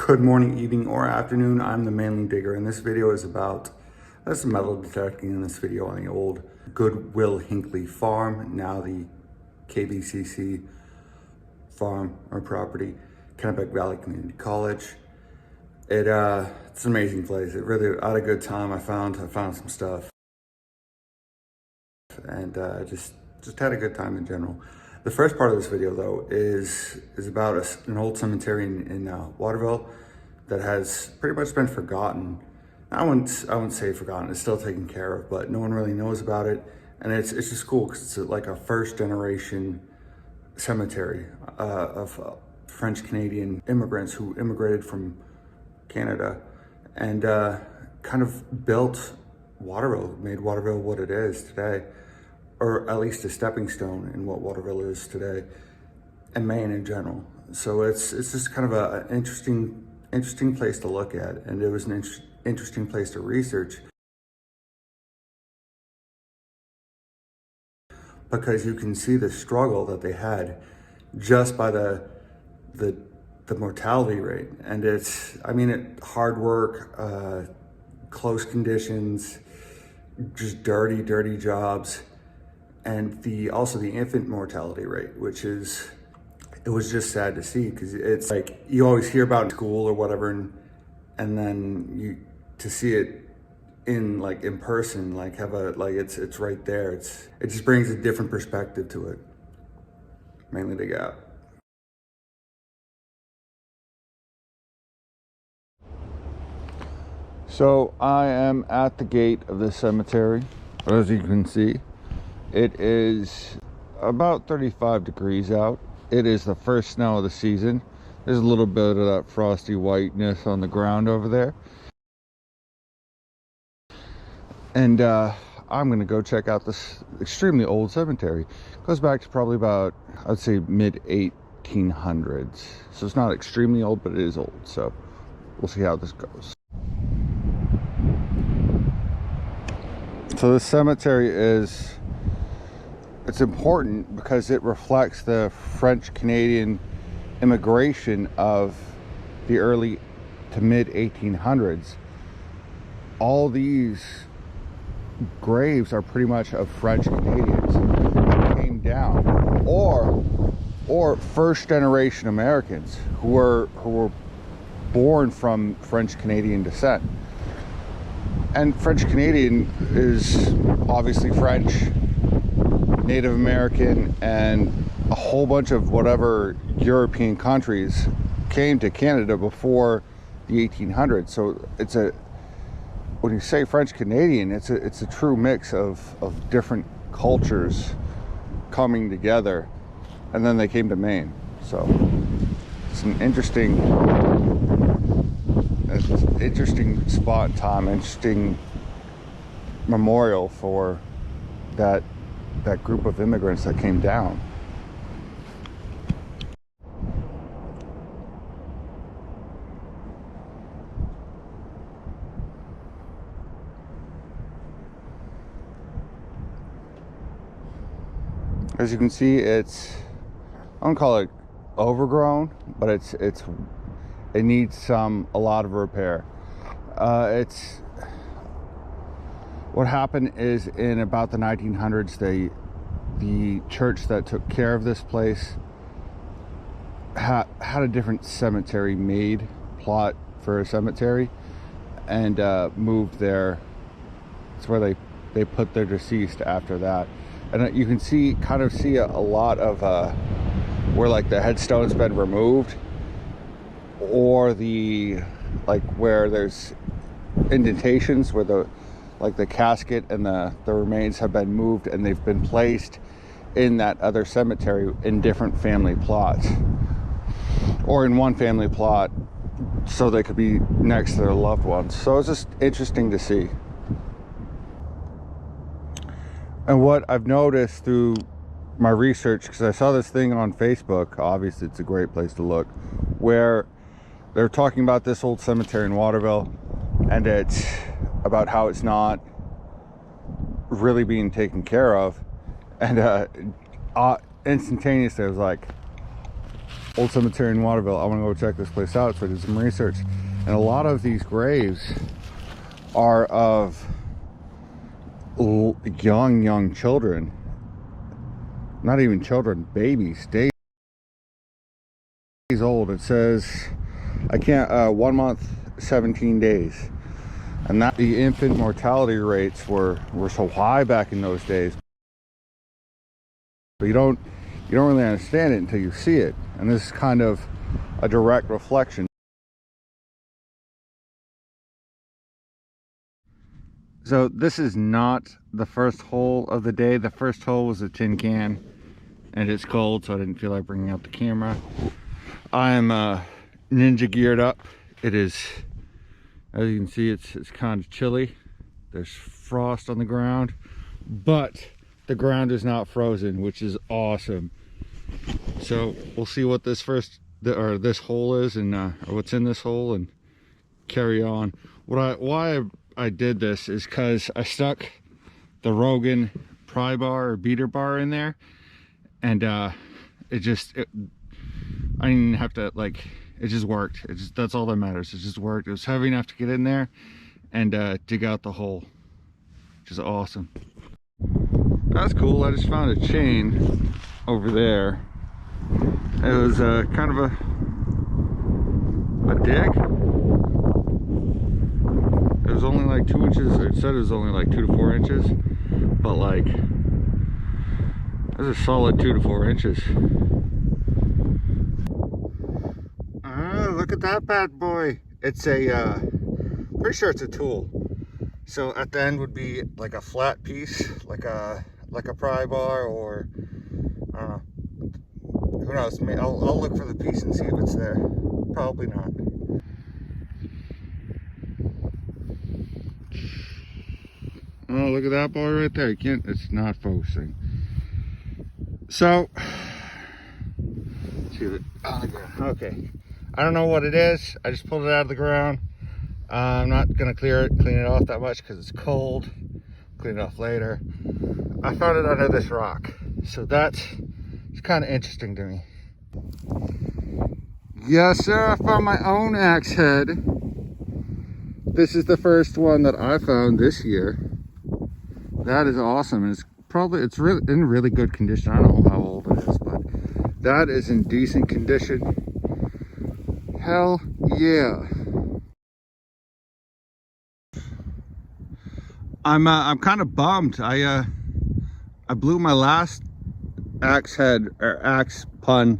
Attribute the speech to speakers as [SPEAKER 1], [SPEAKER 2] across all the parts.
[SPEAKER 1] Good morning, evening, or afternoon. I'm the Manly Digger, and this video is about some metal detecting in this video on the old Goodwill Hinckley farm, now the KBCC farm or property, Kennebec Valley Community College. It's an amazing place. It really, I had a good time. I found some stuff, and just had a good time in general. The first part of this video, though, is about an old cemetery in Waterville that has pretty much been forgotten. I wouldn't say forgotten. It's still taken care of, but no one really knows about it. And it's just cool because it's like a first generation cemetery of French Canadian immigrants who immigrated from Canada and kind of built Waterville, made Waterville what it is today, or at least a stepping stone in what Waterville is today, and Maine in general. So it's just kind of an interesting place to look at, and it was an interesting place to research, because you can see the struggle that they had just by the mortality rate. And hard work, close conditions, just dirty jobs. And also the infant mortality rate, which it was just sad to see, because it's like you always hear about in school or whatever, and then to see it in person, it's right there. It just brings a different perspective to it. Mainly the gap. So I am at the gate of this cemetery. As you can see, it is about 35 degrees out. It is the first snow of the season. There's a little bit of that frosty whiteness on the ground over there. And I'm gonna go check out this extremely old cemetery. It goes back to probably about, I'd say, mid 1800s. So it's not extremely old, but it is old. So we'll see how this goes. So this cemetery it's important because it reflects the French Canadian immigration of the early to mid 1800s. All these graves are pretty much of French Canadians who came down, or first generation Americans who were born from French Canadian descent. And French Canadian is obviously French, Native American, and a whole bunch of whatever European countries came to Canada before the 1800s. So when you say French Canadian, it's a true mix of different cultures coming together, and then they came to Maine. So it's an interesting spot in time, interesting memorial for that group of immigrants that came down. As you can see, I don't call it overgrown, but it needs a lot of repair. What happened is, in about the 1900s, the church that took care of this place had a different cemetery made, plot for a cemetery, and moved there. It's where they put their deceased after that. And you can kind of see a lot of where the headstone's been removed, or where there's indentations where the casket and the remains have been moved, and they've been placed in that other cemetery in different family plots, or in one family plot so they could be next to their loved ones. So it's just interesting to see. And what I've noticed through my research, because I saw this thing on Facebook, obviously it's a great place to look, where they're talking about this old cemetery in Waterville, and it's about how it's not really being taken care of. And instantaneously I was like, old cemetery in Waterville. I want to go check this place out, so I did some research. And a lot of these graves are of young children. Not even children, babies, days old. It says, 1 month, 17 days. And that the infant mortality rates were so high back in those days. But you don't really understand it until you see it. And this is kind of a direct reflection. So this is not the first hole of the day. The first hole was a tin can, and it's cold, so I didn't feel like bringing out the camera. I am ninja geared up. It is, as you can see, it's kind of chilly. There's frost on the ground, but the ground is not frozen, which is awesome. So we'll see what this this hole is, and or what's in this hole, and carry on. Why I did this is because I stuck the Rogan pry bar or beater bar in there, and I didn't have to, like, it just worked. That's all that matters. It just worked. It was heavy enough to get in there and dig out the hole, which is awesome. That's cool. I just found a chain over there. It was kind of a dig. It was only like 2 inches. It said it was only like 2 to 4 inches, but like, that's a solid 2 to 4 inches. Look at that bad boy. It's a pretty sure it's a tool. So at the end would be like a flat piece, like a pry bar, or I don't know. Who knows? I'll look for the piece and see if it's there. Probably not. Oh, look at that boy right there. You can't, it's not focusing. So, let's see it on the ground. Okay. I don't know what it is. I just pulled it out of the ground. I'm not gonna clean it off that much because it's cold. Clean it off later. I found it under this rock. So it's kind of interesting to me. Yes, sir, I found my own axe head. This is the first one that I found this year. That is awesome. And it's really in really good condition. I don't know how old it is, but that is in decent condition. Hell yeah. I'm kind of bummed. I blew my last axe head or axe pun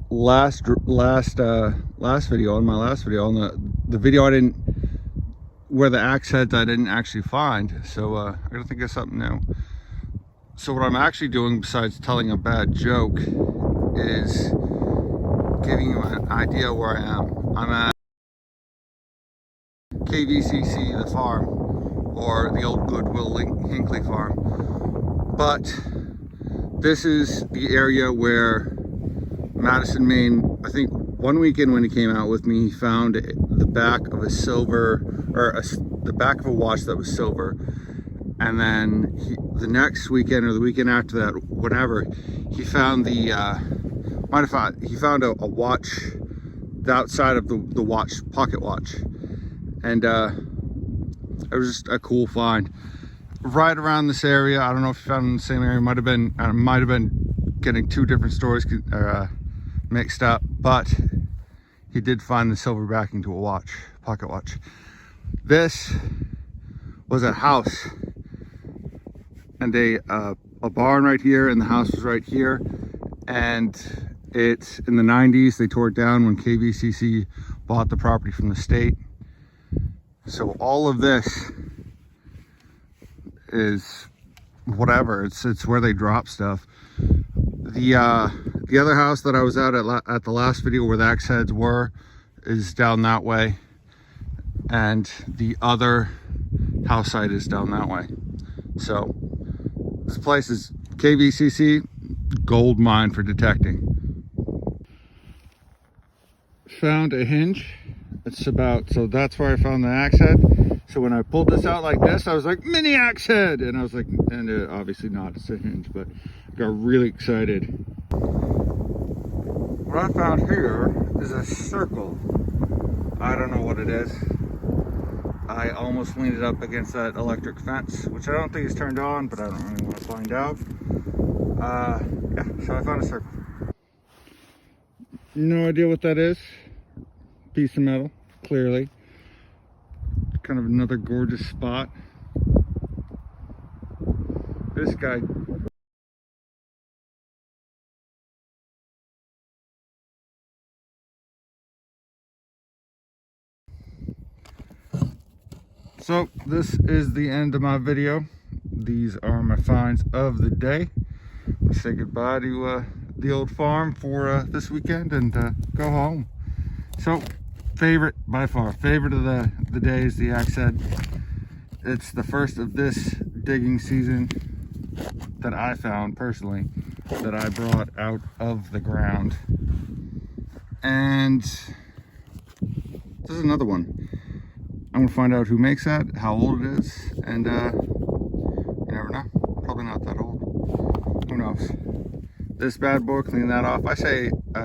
[SPEAKER 1] last video, on my last video, on the video I didn't, where the axe heads I didn't actually find. So I gotta think of something new. So what I'm actually doing, besides telling a bad joke, is giving you an idea where I am. I'm at KVCC, the farm, or the old Goodwill Hinckley farm. But this is the area where Madison, Maine, I think one weekend when he came out with me, he found the back of a silver, or the back of a watch that was silver. And then the next weekend or the weekend after that, whatever, he found he found a watch outside of the watch, pocket watch. And it was just a cool find. Right around this area, I don't know if you found it in the same area, might have been getting two different stories mixed up, but he did find the silver backing to a watch, pocket watch. This was a house, and a barn right here, and the house was right here. And it's in the 90s, they tore it down when KVCC bought the property from the state. So all of this is whatever, it's where they drop stuff. The other house that I was at the last video where the axe heads were is down that way, and the other house site is down that way. So this place is KVCC, gold mine for detecting. Found a hinge. So that's where I found the axe head. So when I pulled this out like this, I was like, mini axe head, and I was like, and obviously not, it's a hinge, but I got really excited. What I found here is a circle. I don't know what it is. I almost leaned it up against that electric fence, which I don't think is turned on, but I don't really want to find out. Yeah, so I found a circle. No idea what that is. Piece of metal, clearly. Kind of another gorgeous spot. This guy. So this is the end of my video. These are my finds of the day. Let's say goodbye to the old farm for this weekend and go home. So favorite, by far, favorite of the day is the axe head. It's the first of this digging season that I found personally, that I brought out of the ground. And this is another one. I'm gonna find out who makes that, how old it is, and you never know, probably not that old. Who knows? This bad boy, clean that off. I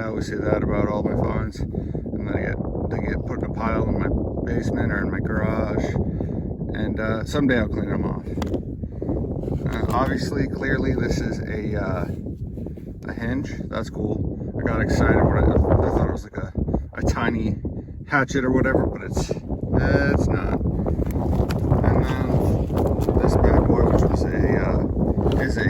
[SPEAKER 1] always say that about all my finds, and then they get put in a pile in my basement or in my garage, and someday I'll clean them off. Obviously, clearly, this is a hinge. That's cool. I got excited when I thought it was like a tiny hatchet or whatever, but it's not. And then this bad boy, which was is a